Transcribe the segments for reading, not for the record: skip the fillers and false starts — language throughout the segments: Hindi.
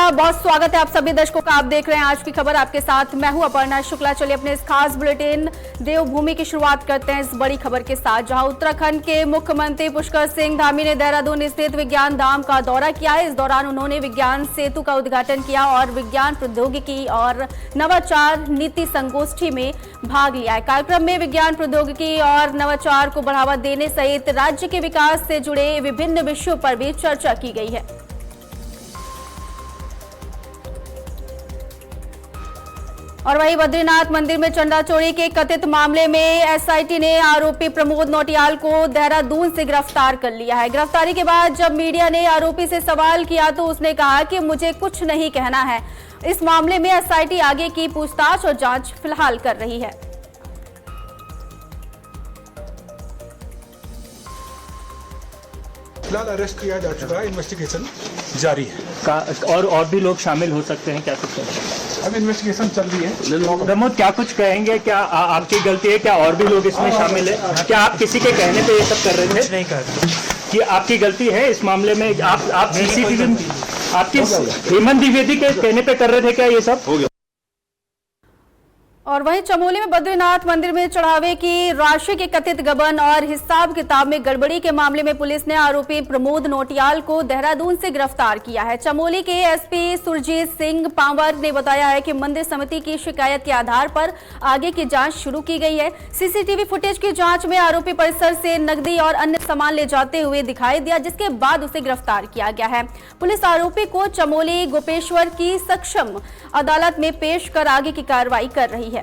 का बहुत स्वागत है आप सभी दर्शकों का। आप देख रहे हैं आज की खबर, आपके साथ मैं हूं अपर्णा शुक्ला। चलिए अपने इस खास बुलेटिन देवभूमि की शुरुआत करते हैं इस बड़ी खबर के साथ, जहां उत्तराखंड के मुख्यमंत्री पुष्कर सिंह धामी ने देहरादून स्थित विज्ञान धाम का दौरा किया है। इस दौरान उन्होंने विज्ञान सेतु का उद्घाटन किया और विज्ञान प्रौद्योगिकी और नवाचार नीति संगोष्ठी में भाग लिया है। कार्यक्रम में विज्ञान प्रौद्योगिकी और नवाचार को बढ़ावा देने सहित राज्य के विकास से जुड़े विभिन्न विषयों पर भी चर्चा की गई है। और वहीं बद्रीनाथ मंदिर में चंदा चोरी के कथित मामले में एसआईटी ने आरोपी प्रमोद नौटियाल को देहरादून से गिरफ्तार कर लिया है। गिरफ्तारी के बाद जब मीडिया ने आरोपी से सवाल किया तो उसने कहा कि मुझे कुछ नहीं कहना है। इस मामले में एसआईटी आगे की पूछताछ और जांच फिलहाल कर रही है। फिलहाल अरेस्ट किया जा चुका है, इन्वेस्टिगेशन जारी है। और भी लोग शामिल हो सकते हैं क्या? कुछ अब इन्वेस्टिगेशन चल रही है। प्रमोद, क्या कुछ कहेंगे? क्या आपकी गलती है? क्या और भी लोग इसमें शामिल है? क्या आप किसी के कहने पे ये सब कर रहे थे? नहीं कर कि आपकी गलती है इस मामले में? आप सीसीटीवी आपकी हेमंत द्विवेदी के कहने पे कर रहे थे क्या ये सब? और वहीं चमोली में बद्रीनाथ मंदिर में चढ़ावे की राशि के कथित गबन और हिसाब किताब में गड़बड़ी के मामले में पुलिस ने आरोपी प्रमोद नौटियाल को देहरादून से गिरफ्तार किया है। चमोली के एसपी सुरजीत सिंह पांवर ने बताया है कि मंदिर समिति की शिकायत के आधार पर आगे की जांच शुरू की गई है। सीसीटीवी फुटेज की जांच में आरोपी परिसर से नकदी और अन्य सामान ले जाते हुए दिखाई दिया, जिसके बाद उसे गिरफ्तार किया गया है। पुलिस आरोपी को चमोली गोपेश्वर की सक्षम अदालत में पेश कर आगे की कार्रवाई कर रही है।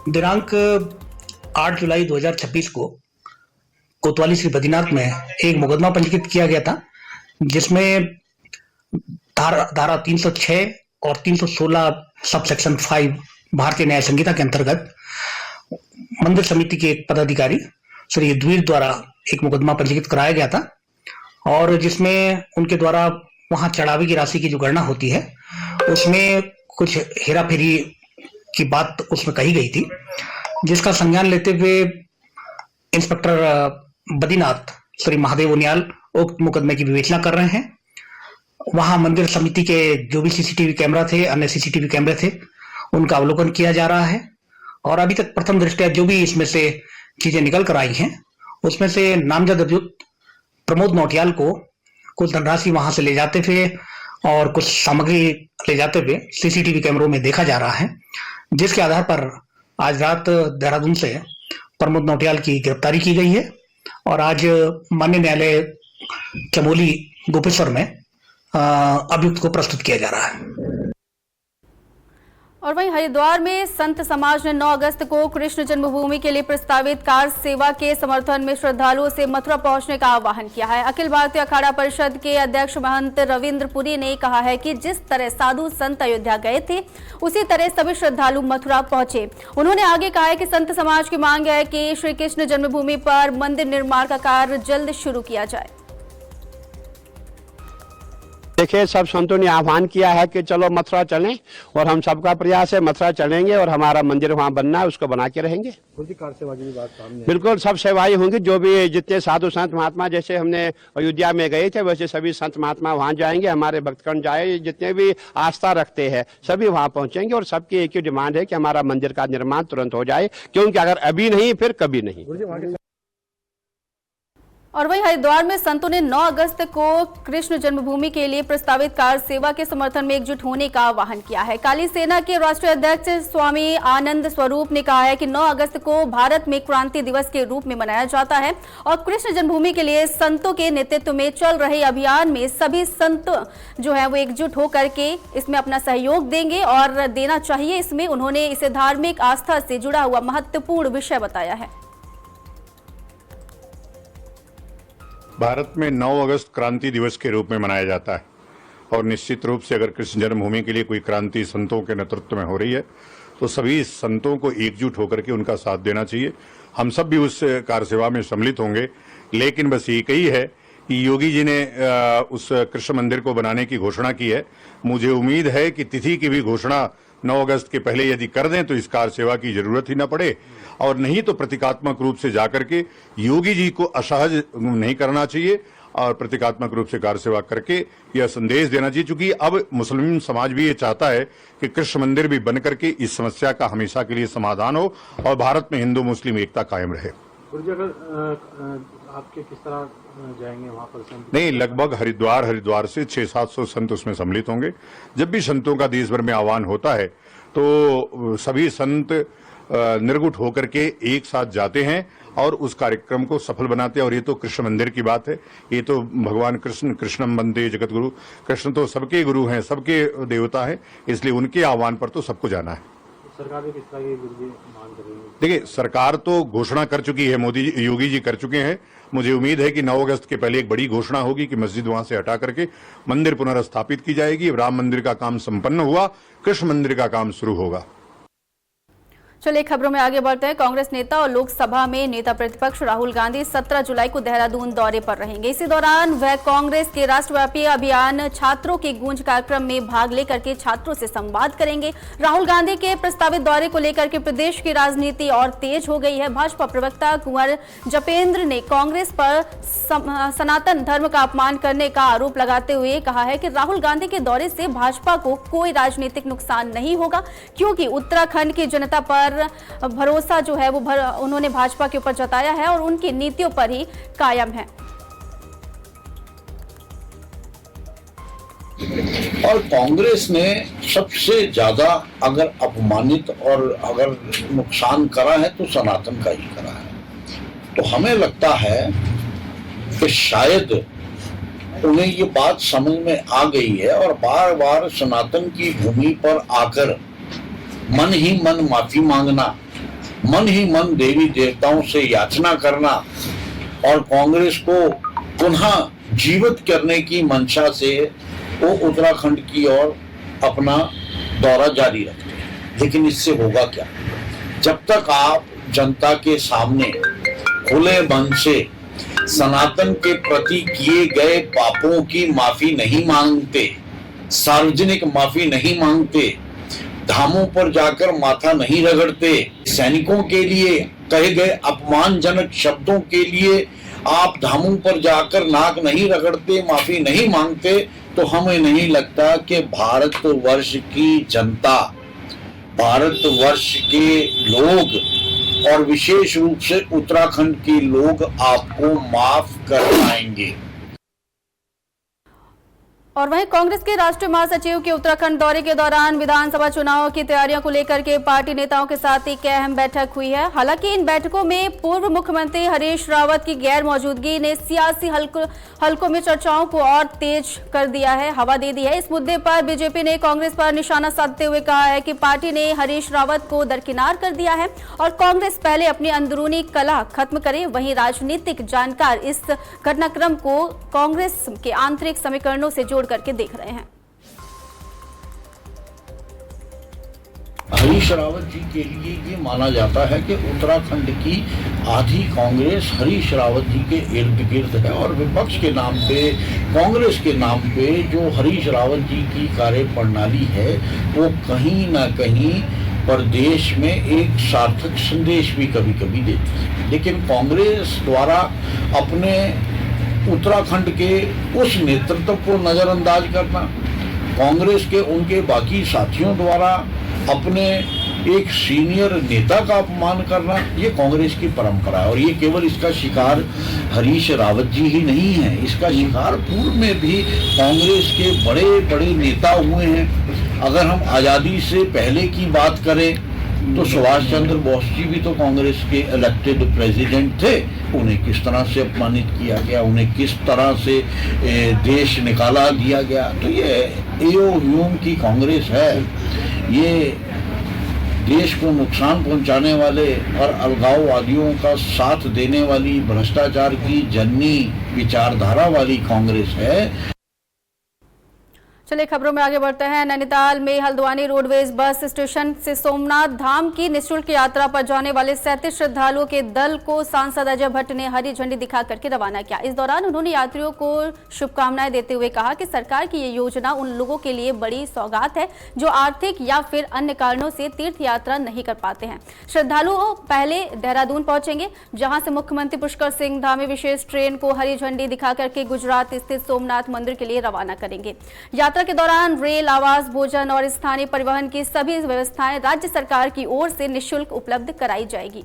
दिनांक 8 जुलाई 2026 को कोतवाली श्री बद्रीनाथ में एक मुकदमा पंजीकृत किया गया था, जिसमें धारा 306 और 316 सब सेक्शन 5 भारतीय न्याय संहिता के अंतर्गत मंदिर समिति के एक पदाधिकारी श्री द्वीर द्वारा एक मुकदमा पंजीकृत कराया गया था, और जिसमें उनके द्वारा वहां चढ़ावे की राशि की जो गणना होती है उसमें कुछ हेराफेरी की बात उसमें कही गई थी, जिसका संज्ञान लेते हुए इंस्पेक्टर बद्रीनाथ श्री महादेव उनियाल उक्त मुकदमे की विवेचना कर रहे हैं। वहां मंदिर समिति के जो भी सीसीटीवी कैमरा थे, अन्य सीसीटीवी कैमरे थे, उनका अवलोकन किया जा रहा है। और अभी तक प्रथम दृष्टया जो भी इसमें से चीजें निकल कर आई हैं, उसमें से नामजद अभियुक्त प्रमोद नौटियाल को कुछ धनराशि वहां से ले जाते हुए और कुछ सामग्री ले जाते हुए सीसीटीवी कैमरों में देखा जा रहा है, जिसके आधार पर आज रात देहरादून से प्रमोद नौटियाल की गिरफ्तारी की गई है और आज माननीय न्यायालय चमोली गोपेश्वर में अभियुक्त को प्रस्तुत किया जा रहा है। और वहीं हरिद्वार में संत समाज ने 9 अगस्त को कृष्ण जन्मभूमि के लिए प्रस्तावित कार सेवा के समर्थन में श्रद्धालुओं से मथुरा पहुंचने का आह्वान किया है। अखिल भारतीय अखाड़ा परिषद के अध्यक्ष महंत रविंद्र पुरी ने कहा है कि जिस तरह साधु संत अयोध्या गए थे, उसी तरह सभी श्रद्धालु मथुरा पहुंचे। उन्होंने आगे कहा है कि संत समाज की मांग है कि श्री कृष्ण जन्मभूमि पर मंदिर निर्माण का कार्य जल्द शुरू किया जाए। देखिए, सब संतों ने आह्वान किया है कि चलो मथुरा चलें, और हम सबका प्रयास है मथुरा चलेंगे और हमारा मंदिर वहाँ बनना है, उसको बना के रहेंगे। कार सेवा की बात सामने बिल्कुल सब सेवाएं होंगी, जो भी जितने साधु संत महात्मा, जैसे हमने अयोध्या में गए थे वैसे सभी संत महात्मा वहाँ जाएंगे, हमारे भक्तगण जाए, जितने भी आस्था रखते हैं सभी वहाँ पहुंचेंगे। और सबकी एक ही डिमांड है कि हमारा मंदिर का निर्माण तुरंत हो जाए, क्योंकि अगर अभी नहीं फिर कभी नहीं। और वहीं हरिद्वार में संतों ने 9 अगस्त को कृष्ण जन्मभूमि के लिए प्रस्तावित कार सेवा के समर्थन में एकजुट होने का आह्वान किया है। काली सेना के राष्ट्रीय अध्यक्ष स्वामी आनंद स्वरूप ने कहा है कि 9 अगस्त को भारत में क्रांति दिवस के रूप में मनाया जाता है और कृष्ण जन्मभूमि के लिए संतों के नेतृत्व में चल रहे अभियान में सभी संत जो है वो एकजुट होकर के इसमें अपना सहयोग देंगे और देना चाहिए। इसमें उन्होंने इसे धार्मिक आस्था से जुड़ा हुआ महत्वपूर्ण विषय बताया है। भारत में 9 अगस्त क्रांति दिवस के रूप में मनाया जाता है, और निश्चित रूप से अगर कृष्ण जन्मभूमि के लिए कोई क्रांति संतों के नेतृत्व में हो रही है तो सभी संतों को एकजुट होकर के उनका साथ देना चाहिए। हम सब भी उस कार सेवा में सम्मिलित होंगे, लेकिन बस एक ही है कि योगी जी ने उस कृष्ण मंदिर को बनाने की घोषणा की है। मुझे उम्मीद है कि तिथि की भी घोषणा 9 अगस्त के पहले यदि कर दें तो इस कार सेवा की जरूरत ही न पड़े, और नहीं तो प्रतीकात्मक रूप से जाकर के योगी जी को असहज नहीं करना चाहिए और प्रतीकात्मक रूप से कार सेवा करके यह संदेश देना चाहिए, क्योंकि अब मुस्लिम समाज भी ये चाहता है कि कृष्ण मंदिर भी बन करके इस समस्या का हमेशा के लिए समाधान हो और भारत में हिंदू मुस्लिम एकता कायम रहे। आपके किस तरह जाएंगे वहां पर? नहीं, लगभग हरिद्वार से 600-700 संत उसमें सम्मिलित होंगे। जब भी संतों का देश भर में आह्वान होता है तो सभी संत निर्गुट होकर के एक साथ जाते हैं और उस कार्यक्रम को सफल बनाते हैं। और ये तो कृष्ण मंदिर की बात है, ये तो भगवान कृष्णम वंदे जगत गुरु, कृष्ण तो सबके गुरु हैं, सबके देवता हैं, इसलिए उनके आह्वान पर तो सबको जाना है। सरकार भी किस तरह की मांग कर रही है? देखिए, सरकार तो घोषणा कर चुकी है, मोदी जी, योगी जी कर चुके हैं। मुझे उम्मीद है कि 9 अगस्त के पहले एक बड़ी घोषणा होगी कि मस्जिद वहां से हटा करके मंदिर पुनर्स्थापित की जाएगी। राम मंदिर का काम संपन्न हुआ, कृष्ण मंदिर का काम शुरू होगा। चलिए खबरों में आगे बढ़ते हैं। कांग्रेस नेता और लोकसभा में नेता प्रतिपक्ष राहुल गांधी 17 जुलाई को देहरादून दौरे पर रहेंगे। इसी दौरान वह कांग्रेस के राष्ट्रव्यापी अभियान छात्रों की गूंज कार्यक्रम में भाग लेकर के छात्रों से संवाद करेंगे। राहुल गांधी के प्रस्तावित दौरे को लेकर के प्रदेश की राजनीति और तेज हो गई है। भाजपा प्रवक्ता कुंवर जपेंद्र ने कांग्रेस पर सनातन धर्म का अपमान करने का आरोप लगाते हुए कहा है कि राहुल गांधी के दौरे से भाजपा को कोई राजनीतिक नुकसान नहीं होगा, क्योंकि उत्तराखंड की जनता पर भरोसा जो है वो उन्होंने भाजपा के ऊपर जताया है और उनकी नीतियों पर ही कायम है। और कांग्रेस ने सबसे ज्यादा अगर अपमानित और अगर नुकसान करा है तो सनातन का ही करा है। तो हमें लगता है कि शायद उन्हें ये बात समझ में आ गई है और बार बार सनातन की भूमि पर आकर मन ही मन माफी मांगना, मन ही मन देवी देवताओं से याचना करना और कांग्रेस को पुनः जीवित करने की मंशा से वो उत्तराखंड की ओर अपना दौरा जारी रखते हैं। लेकिन इससे होगा क्या? जब तक आप जनता के सामने खुले मन से सनातन के प्रति किए गए पापों की माफी नहीं मांगते, सार्वजनिक माफी नहीं मांगते, धामों पर जाकर माथा नहीं रगड़ते, सैनिकों के लिए कहे गए अपमानजनक शब्दों के लिए आप धामों पर जाकर नाक नहीं रगड़ते, माफी नहीं मांगते, तो हमें नहीं लगता कि भारतवर्ष की जनता, भारतवर्ष के लोग और विशेष रूप से उत्तराखंड के लोग आपको माफ कर पाएंगे। और वहीं कांग्रेस के राष्ट्रीय महासचिव के उत्तराखंड दौरे के दौरान विधानसभा चुनाव की तैयारियों को लेकर के पार्टी नेताओं के साथ एक अहम बैठक हुई है। हालांकि इन बैठकों में पूर्व मुख्यमंत्री हरीश रावत की गैर मौजूदगी ने सियासी हलकों में चर्चाओं को और तेज कर दिया है, हवा दे दी है। इस मुद्दे पर बीजेपी ने कांग्रेस पर निशाना साधते हुए कहा है कि पार्टी ने हरीश रावत को दरकिनार कर दिया है और कांग्रेस पहले अपनी अंदरूनी कलह खत्म करे। वहीं राजनीतिक जानकार इस घटनाक्रम को कांग्रेस के आंतरिक समीकरणों से जोड़ करके देख रहे हैं। हरीश रावत जी के लिए ये माना जाता है कि उत्तराखंड की आधी कांग्रेस हरीश रावत जी के इर्द गिर्द है और विपक्ष के नाम पे, कांग्रेस के नाम पे जो हरीश रावत जी की कार्य प्रणाली है वो कहीं ना कहीं प्रदेश में एक सार्थक संदेश भी कभी कभी देती है। लेकिन कांग्रेस द्वारा अपने उत्तराखंड के उस नेतृत्व को नजरअंदाज करना, कांग्रेस के उनके बाकी साथियों द्वारा अपने एक सीनियर नेता का अपमान करना, ये कांग्रेस की परंपरा है। और ये केवल इसका शिकार हरीश रावत जी ही नहीं है, इसका शिकार पूर्व में भी कांग्रेस के बड़े बड़े नेता हुए हैं। अगर हम आज़ादी से पहले की बात करें तो सुभाष चंद्र बोस जी भी तो कांग्रेस के इलेक्टेड प्रेसिडेंट थे। उन्हें किस तरह से अपमानित किया गया, उन्हें किस तरह से देश निकाला दिया गया। तो ये एओ ह्यूम की कांग्रेस है, ये देश को नुकसान पहुंचाने वाले और अलगाववादियों का साथ देने वाली भ्रष्टाचार की जननी विचारधारा वाली कांग्रेस है। चलिए खबरों में आगे बढ़ते हैं। नैनीताल में हल्द्वानी रोडवेज बस स्टेशन से सोमनाथ धाम की निःशुल्क यात्रा पर जाने वाले 37 श्रद्धालुओं के दल को सांसद अजय भट्ट ने हरी झंडी दिखा करके रवाना किया। इस दौरान उन्होंने यात्रियों को शुभकामनाएं देते हुए कहा कि सरकार की ये योजना उन लोगों के लिए बड़ी सौगात है जो आर्थिक या फिर अन्य कारणों से तीर्थ यात्रा नहीं कर पाते हैं। श्रद्धालु पहले देहरादून पहुंचेंगे, जहां से मुख्यमंत्री पुष्कर सिंह धामी विशेष ट्रेन को हरी झंडी दिखा करके गुजरात स्थित सोमनाथ मंदिर के लिए रवाना करेंगे। यात्रा के दौरान रेल, आवास, भोजन और स्थानीय परिवहन की सभी व्यवस्थाएं राज्य सरकार की ओर से निःशुल्क उपलब्ध कराई जाएगी।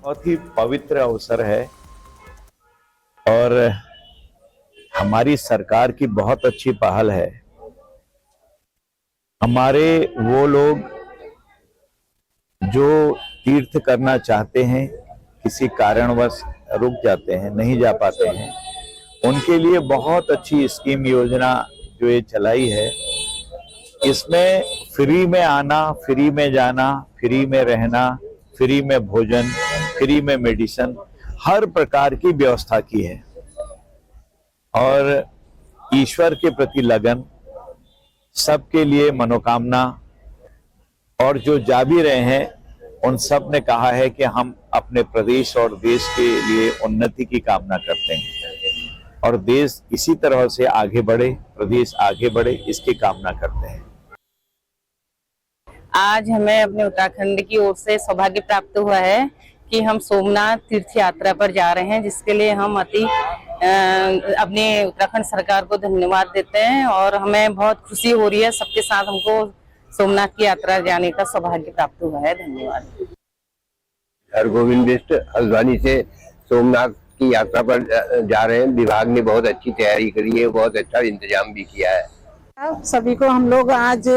बहुत ही पवित्र अवसर है और हमारी सरकार की बहुत अच्छी पहल है। हमारे वो लोग जो तीर्थ करना चाहते हैं, किसी कारणवश रुक जाते हैं, नहीं जा पाते हैं, उनके लिए बहुत अच्छी स्कीम योजना जो ये चलाई है। इसमें फ्री में आना, फ्री में जाना, फ्री में रहना, फ्री में भोजन, फ्री में मेडिसिन, हर प्रकार की व्यवस्था की है। और ईश्वर के प्रति लगन, सबके लिए मनोकामना, और जो जा भी रहे हैं उन सब ने कहा है कि हम अपने प्रदेश और देश के लिए उन्नति की कामना करते हैं और देश इसी तरह से आगे बढ़े, प्रदेश आगे बढ़े, इसकी कामना करते हैं। आज हमें अपने उत्तराखंड की ओर से सौभाग्य प्राप्त हुआ है कि हम सोमनाथ तीर्थ यात्रा पर जा रहे हैं, जिसके लिए हम अपने उत्तराखंड सरकार को धन्यवाद देते हैं और हमें बहुत खुशी हो रही है। सबके साथ हमको सोमनाथ की यात्रा जाने का सौभाग्य प्राप्त हुआ है। धन्यवाद। हरगोविंद बिष्ट हल्द्वानी से सोमनाथ की यात्रा पर जा रहे हैं। विभाग ने बहुत अच्छी तैयारी करी है, बहुत अच्छा इंतजाम भी किया है। सभी को हम लोग आज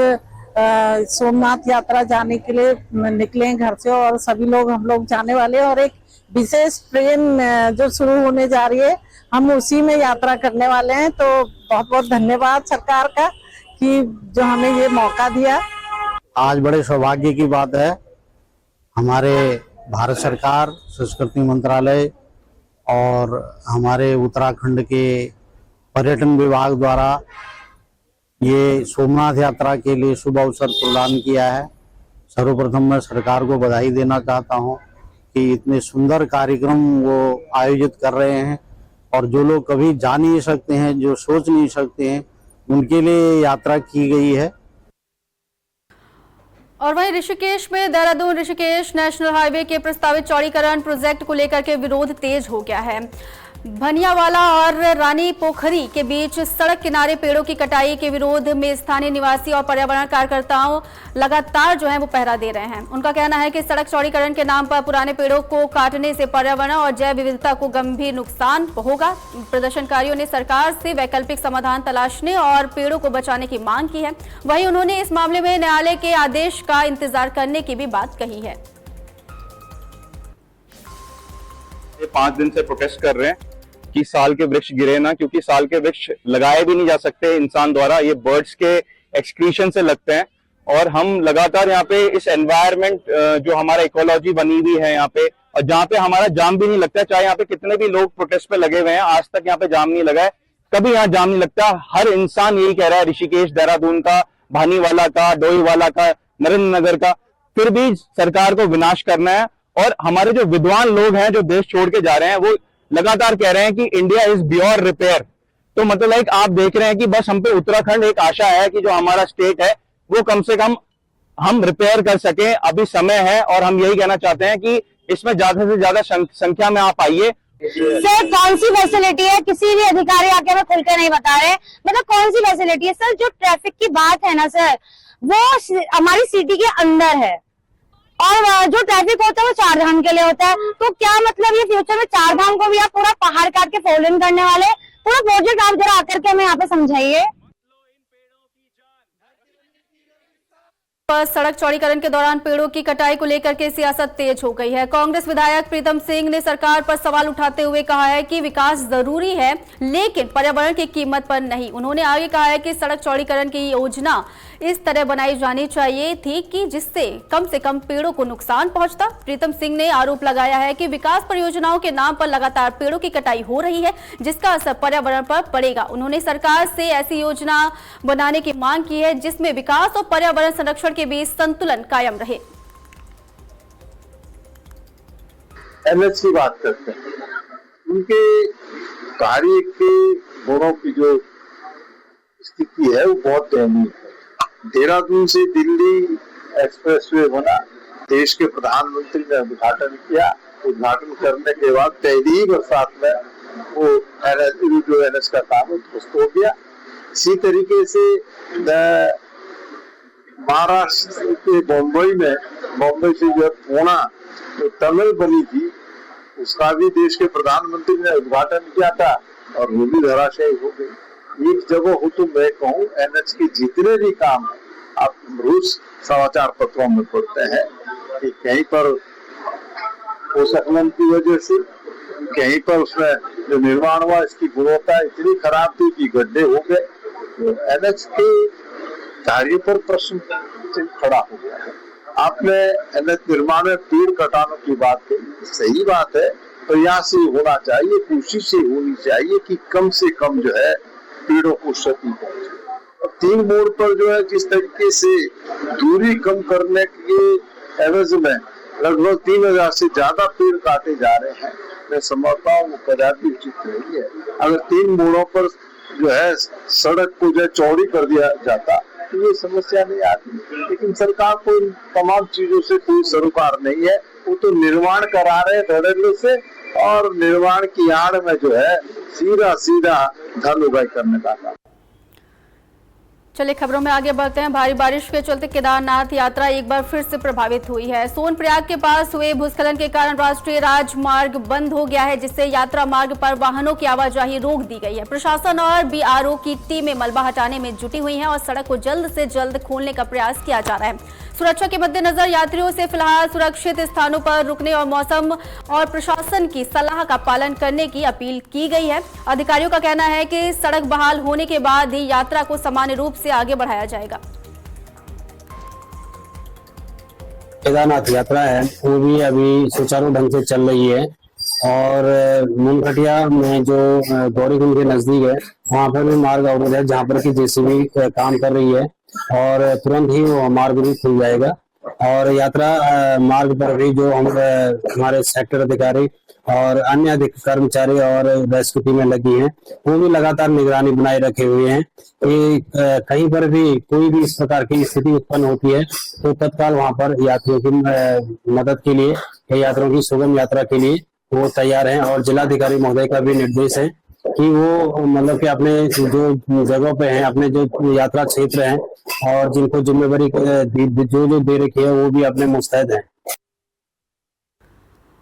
सोमनाथ यात्रा जाने के लिए निकले घर से और सभी लोग हम लोग जाने वाले हैं और एक विशेष ट्रेन जो शुरू होने जा रही है, हम उसी में यात्रा करने वाले हैं। तो बहुत बहुत धन्यवाद सरकार का कि जो हमें ये मौका दिया। आज बड़े सौभाग्य की बात है, हमारे भारत सरकार, संस्कृति मंत्रालय और हमारे उत्तराखंड के पर्यटन विभाग द्वारा ये सोमनाथ यात्रा के लिए शुभ अवसर प्रदान किया है। सर्वप्रथम मैं सरकार को बधाई देना चाहता हूं कि इतने सुंदर कार्यक्रम वो आयोजित कर रहे हैं और जो लोग कभी जा नहीं सकते हैं, जो सोच नहीं सकते हैं, उनके लिए यात्रा की गई है। और वहीं ऋषिकेश में देहरादून ऋषिकेश नेशनल हाईवे के प्रस्तावित चौड़ीकरण प्रोजेक्ट को लेकर के विरोध तेज हो गया है। भनियावाला और रानी पोखरी के बीच सड़क किनारे पेड़ों की कटाई के विरोध में स्थानीय निवासी और पर्यावरण कार्यकर्ताओं लगातार जो है वो पहरा दे रहे हैं। उनका कहना है कि सड़क चौड़ीकरण के नाम पर पुराने पेड़ों को काटने से पर्यावरण और जैव विविधता को गंभीर नुकसान होगा। प्रदर्शनकारियों ने सरकार से वैकल्पिक समाधान तलाशने और पेड़ों को बचाने की मांग की है। वहीं उन्होंने इस मामले में न्यायालय के आदेश का इंतजार करने की भी बात कही है। 5 दिन से प्रोटेस्ट कर रहे हैं कि साल के वृक्ष गिरे ना, क्योंकि साल के वृक्ष लगाए भी नहीं जा सकते इंसान द्वारा, ये बर्ड्स के एक्सक्रीशन से लगते हैं। और हम लगातार यहाँ पे इस एनवायरनमेंट जो हमारा इकोलॉजी बनी हुई है यहाँ पे, और जहाँ पे हमारा जाम भी नहीं लगता है, चाहे यहाँ पे कितने भी लोग प्रोटेस्ट पे लगे हुए हैं, आज तक यहाँ पे जाम नहीं लगा है, कभी यहाँ जाम नहीं लगता। हर इंसान यही कह रहा है, ऋषिकेश, देहरादून का, भानीवाला का, डोईवाला का, नरेंद्र नगर का, फिर भी सरकार को विनाश करना है। और हमारे जो विद्वान लोग हैं जो देश छोड़ के जा रहे हैं, वो लगातार कह रहे हैं कि इंडिया इज बियॉन्ड रिपेयर। तो मतलब लाइक आप देख रहे हैं कि बस हम पे उत्तराखंड एक आशा है कि जो हमारा स्टेट है वो कम से कम हम रिपेयर कर सके। अभी समय है और हम यही कहना चाहते हैं कि इसमें ज्यादा से ज्यादा संख्या में आप आइए। सर कौन सी फैसिलिटी है, किसी भी अधिकारी आके हमें खुल के नहीं बता रहे, मतलब कौन सी फैसिलिटी है सर? जो ट्रैफिक की बात है ना सर, वो हमारी सिटी के अंदर है और जो ट्रैफिक होता है वो 4 धाम के लिए होता है। तो क्या मतलब ये फ्यूचर में 4 धाम को भी आप पूरा पहाड़ काट के फोर लेन करने वाले? पूरा प्रोजेक्ट आप जरा आकर के हमें यहाँ पे समझाइए। पर सड़क चौड़ीकरण के दौरान पेड़ों की कटाई को लेकर के सियासत तेज हो गई है। कांग्रेस विधायक प्रीतम सिंह ने सरकार पर सवाल उठाते हुए कहा है कि विकास जरूरी है लेकिन पर्यावरण की कीमत पर नहीं। उन्होंने आगे कहा है कि सड़क चौड़ीकरण की योजना इस तरह बनाई जानी चाहिए थी कि जिससे कम से कम पेड़ों को नुकसान पहुंचता। प्रीतम सिंह ने आरोप लगाया है कि विकास परियोजनाओं के नाम पर लगातार पेड़ों की कटाई हो रही है जिसका असर पर्यावरण पर पड़ेगा। उन्होंने सरकार से ऐसी योजना बनाने की मांग की है जिसमें विकास और पर्यावरण संरक्षण के बीच संतुलन कायम रहे। एनएच की बात करते हैं, उनके कार्य के गुणों की जो स्थिति है वो बहुत दयनीय है। देहरादून से दिल्ली एक्सप्रेसवे बना, देश के प्रधानमंत्री ने उद्घाटन किया। उद्घाटन करने के बाद पहली ही बरसात में वो एनएच का काम ध्वस्त हो गया। इसी तरीके से महाराष्ट्र के बॉम्बे से जो पुणे जो टनल बनी थी उसका भी देश के प्रधानमंत्री ने उद्घाटन किया था और वो भी धराशायी हो गई। एक जगह हो तो मैं कहूँ एनएच के जितने भी काम है, आप रोज समाचार पत्रों में पढ़ते हैं कि कहीं पर पोषकवन की वजह से, कहीं पर उसमें जो निर्माण हुआ इसकी गुणवत्ता इतनी खराब थी कि गड्ढे हो गए। तो एनएच के कार्य पर प्रश्न खड़ा हो गया है। आपने एनएच निर्माण में पेड़ कटाने की बात कही, सही बात है, प्रयास ही होना चाहिए, कोशिश ही होनी चाहिए कि कम से कम जो है पेड़ों को क्षति पहुंचे। 3 मोड़ पर जो है जिस तरीके से दूरी कम करने के एवज में लगभग 3000 से ज्यादा पेड़ काटे जा रहे हैं, मैं समझता हूँ वो कदापि उचित नहीं है। अगर 3 मोड़ों पर जो है सड़क को जो है चौड़ी कर दिया जाता तो ये समस्या नहीं आती, लेकिन सरकार को इन तमाम चीजों से कोई सरोकार नहीं है। वो तो निर्माण करा रहे धड़ल्ले से और निर्माण की आड़ में जो है सीधा धन उगाई करने का काम। चलिए खबरों में आगे बढ़ते हैं। भारी बारिश के चलते केदारनाथ यात्रा एक बार फिर से प्रभावित हुई है। सोनप्रयाग के पास हुए भूस्खलन के कारण राष्ट्रीय राजमार्ग बंद हो गया है जिससे यात्रा मार्ग पर वाहनों की आवाजाही रोक दी गई है। प्रशासन और बीआरओ की टीमें मलबा हटाने में जुटी हुई हैं और सड़क को जल्द से जल्द खोलने का प्रयास किया जा रहा है। सुरक्षा के मद्देनजर यात्रियों से फिलहाल सुरक्षित स्थानों पर रुकने और मौसम और प्रशासन की सलाह का पालन करने की अपील की गई है। अधिकारियों का कहना है कि सड़क बहाल होने के बाद ही यात्रा को सामान्य रूप से आगे बढ़ाया जाएगा। केदारनाथ यात्रा है वो भी अभी सुचारू ढंग से चल रही है और मुनखटिया में जो गौरीकुंड के नजदीक है वहां पर भी मार्ग अवरुद्ध है जहां पर कि जेसीबी काम कर रही है और तुरंत ही वो मार्ग भी खुल जाएगा। और यात्रा मार्ग पर भी जो हमारे सेक्टर अधिकारी और अन्य कर्मचारी और रेस्क्यू टीमें लगी हैं वो भी लगातार निगरानी बनाए रखे हुए हैं कि कहीं पर भी कोई भी इस प्रकार की स्थिति उत्पन्न होती है तो तत्काल वहां पर यात्रियों की मदद के लिए या यात्रियों की सुगम यात्रा के लिए वो तैयार हैं। और जिलाधिकारी महोदय का भी निर्देश है कि वो मतलब कि अपने जो जगहों पे हैं, अपने जो यात्रा क्षेत्र हैं और जिनको जिम्मेवारी जो दे रखी है वो भी अपने मुस्तैद हैं।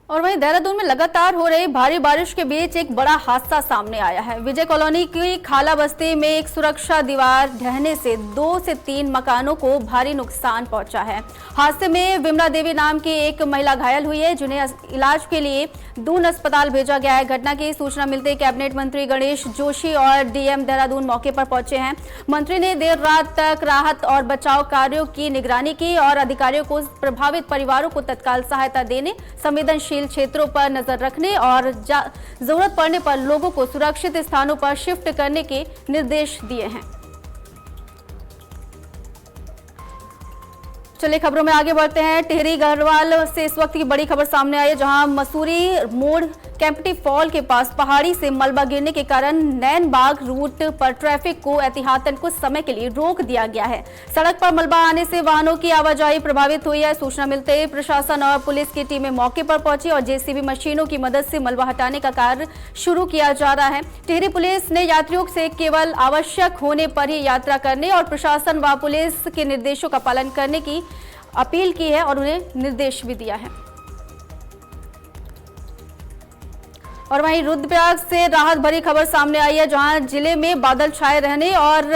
और वहीं देहरादून में लगातार हो रही भारी बारिश के बीच एक बड़ा हादसा सामने आया है। विजय कॉलोनी की खाला बस्ती में एक सुरक्षा दीवार ढहने से 2 से 3 मकानों को भारी नुकसान पहुंचा है। हादसे में विमला देवी नाम की एक महिला घायल हुई है जिन्हें इलाज के लिए दून अस्पताल भेजा गया है। घटना की सूचना मिलते कैबिनेट मंत्री गणेश जोशी और डीएम देहरादून मौके पर पहुंचे हैं। मंत्री ने देर रात तक राहत और बचाव कार्यों की निगरानी की और अधिकारियों को प्रभावित परिवारों को तत्काल सहायता देने, संवेदनशील क्षेत्रों पर नजर रखने और जरूरत पड़ने पर लोगों को सुरक्षित स्थानों पर शिफ्ट करने के निर्देश दिए हैं। चलिए खबरों में आगे बढ़ते हैं। टिहरी गढ़वाल से इस वक्त की बड़ी खबर सामने आई है जहां मसूरी मोड़ कैंपटी फॉल के पास पहाड़ी से मलबा गिरने के कारण नैनबाग रूट पर ट्रैफिक को एहतियातन कुछ समय के लिए रोक दिया गया है। सड़क पर मलबा आने से वाहनों की आवाजाही प्रभावित हुई है। सूचना मिलते ही प्रशासन और पुलिस की टीमें मौके पर पहुंची और जेसीबी मशीनों की मदद से मलबा हटाने का कार्य शुरू किया जा रहा है। टिहरी पुलिस ने यात्रियों से केवल आवश्यक होने पर ही यात्रा करने और प्रशासन व पुलिस के निर्देशों का पालन करने की अपील की है और उन्हें निर्देश भी दिया है। और वहीं रुद्रप्रयाग से राहत भरी खबर सामने आई है जहां जिले में बादल छाए रहने और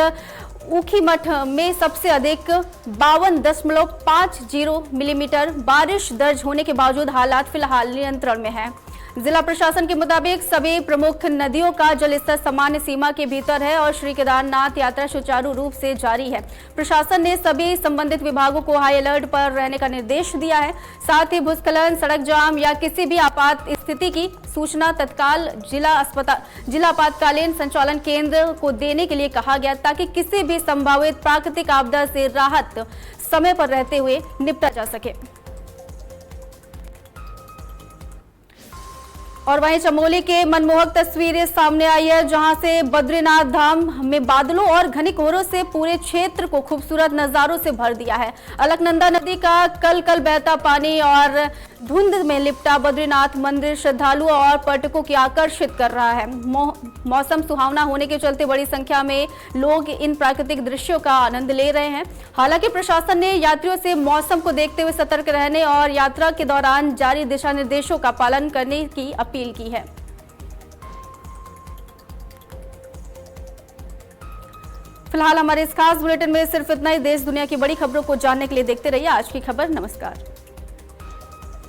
ऊखीमठ में सबसे अधिक 52.50 मिलीमीटर बारिश दर्ज होने के बावजूद हालात फिलहाल नियंत्रण में है। जिला प्रशासन के मुताबिक सभी प्रमुख नदियों का जलस्तर सामान्य सीमा के भीतर है और श्री केदारनाथ यात्रा सुचारू रूप से जारी है। प्रशासन ने सभी संबंधित विभागों को हाई अलर्ट पर रहने का निर्देश दिया है। साथ ही भूस्खलन, सड़क जाम या किसी भी आपात स्थिति की सूचना तत्काल जिला आपातकालीन संचालन केंद्र को देने के लिए कहा गया, ताकि किसी भी संभावित प्राकृतिक आपदा से राहत समय पर रहते हुए निपटा जा सके। और वहीं चमोली के मनमोहक तस्वीरें सामने आई है, जहां से बद्रीनाथ धाम में बादलों और घने कोहरों से पूरे क्षेत्र को खूबसूरत नजारों से भर दिया है। अलकनंदा नदी का कल कल बहता पानी और धुंध में लिपटा बद्रीनाथ मंदिर श्रद्धालुओं और पर्यटकों की आकर्षित कर रहा है। मौसम सुहावना होने के चलते बड़ी संख्या में लोग इन प्राकृतिक दृश्यों का आनंद ले रहे हैं। हालांकि प्रशासन ने यात्रियों से मौसम को देखते हुए सतर्क रहने और यात्रा के दौरान जारी दिशा निर्देशों का पालन करने की अपील की है। फिलहाल हमारे इस खास बुलेटिन में सिर्फ इतना ही। देश दुनिया की बड़ी खबरों को जानने के लिए देखते रहिए आज की खबर। नमस्कार।